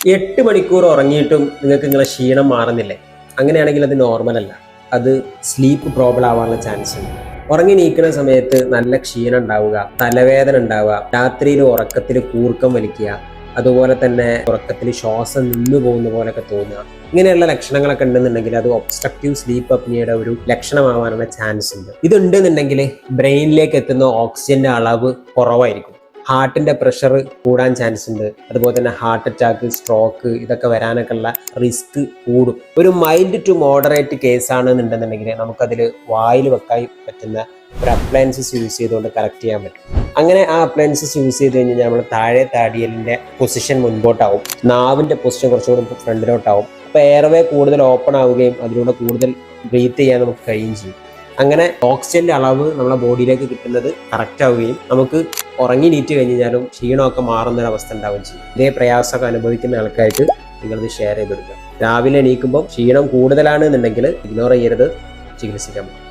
8 മണിക്കൂർ ഉറങ്ങിയിട്ടും നിങ്ങൾക്ക് നിങ്ങളെ ക്ഷീണം മാറുന്നില്ലേ? അങ്ങനെയാണെങ്കിൽ അത് നോർമൽ അല്ല. അത് സ്ലീപ്പ് പ്രോബ്ലം ആവാനുള്ള ചാൻസ് ഉണ്ട്. ഉറങ്ങി നീക്കുന്ന സമയത്ത് നല്ല ക്ഷീണം ഉണ്ടാവുക, തലവേദന ഉണ്ടാവുക, രാത്രിയിൽ ഉറക്കത്തിൽ കൂർക്കം വലിക്കുക, അതുപോലെ തന്നെ ഉറക്കത്തിൽ ശ്വാസം നിന്നു പോകുന്ന പോലെയൊക്കെ തോന്നുക. ഇങ്ങനെയുള്ള ലക്ഷണങ്ങളൊക്കെ ഉണ്ടെന്നുണ്ടെങ്കിൽ അത് ഒബ്സ്ട്രക്റ്റീവ് സ്ലീപ്പ് അപ്നിയയുടെ ഒരു ലക്ഷണമാവാനുള്ള ചാൻസ് ഉണ്ട്. ഇതുണ്ടെന്നുണ്ടെങ്കിൽ ബ്രെയിനിലേക്ക് എത്തുന്ന ഓക്സിജന്റെ അളവ് കുറവായിരിക്കും. ഹാർട്ടിന്റെ പ്രഷർ കൂടാൻ ചാൻസ് ഉണ്ട്. അതുപോലെ തന്നെ ഹാർട്ട് അറ്റാക്ക്, സ്ട്രോക്ക് ഇതൊക്കെ വരാനൊക്കെ ഉള്ള റിസ്ക് കൂടും. ഒരു മൈൽഡ് ടു മോഡറേറ്റ് കേസ് ആണെന്നുണ്ടെന്നുണ്ടെങ്കിൽ നമുക്കതിൽ വായിൽ വെക്കാൻ പറ്റുന്ന ഒരു അപ്ലയൻസസ് യൂസ് ചെയ്തുകൊണ്ട് കറക്റ്റ് ചെയ്യാൻ പറ്റും. അങ്ങനെ ആ അപ്ലയൻസസ് യൂസ് ചെയ്ത് കഴിഞ്ഞാൽ നമ്മൾ താഴെ താടിയലിന്റെ പൊസിഷൻ മുൻപോട്ടാവും, നാവിന്റെ പൊസിഷൻ കുറച്ചുകൂടി ഫ്രണ്ടിലോട്ടാവും. അപ്പോൾ എയർവേ കൂടുതൽ ഓപ്പൺ ആവുകയും അതിലൂടെ കൂടുതൽ ബ്രീത്ത് ചെയ്യാൻ നമുക്ക് കഴിയുകയും ചെയ്യും. അങ്ങനെ ഓക്സിജന്റെ അളവ് നമ്മുടെ ബോഡിയിലേക്ക് കിട്ടുന്നത് കറക്റ്റ് ആവുകയും നമുക്ക് ഉറങ്ങി നീറ്റ് കഴിഞ്ഞാലും ക്ഷീണമൊക്കെ മാറുന്നൊരവസ്ഥ ഉണ്ടാവുകയും ചെയ്യും. ഇതേ പ്രയാസമൊക്കെ അനുഭവിക്കുന്ന ആൾക്കാർക്ക് നിങ്ങളിത് ഷെയർ ചെയ്തെടുക്കുക. രാവിലെ എണീക്കുമ്പോൾ ക്ഷീണം കൂടുതലാണ് എന്നുണ്ടെങ്കിൽ ഇഗ്നോർ ചെയ്യരുത്, ചികിത്സിക്കാൻ പറ്റും.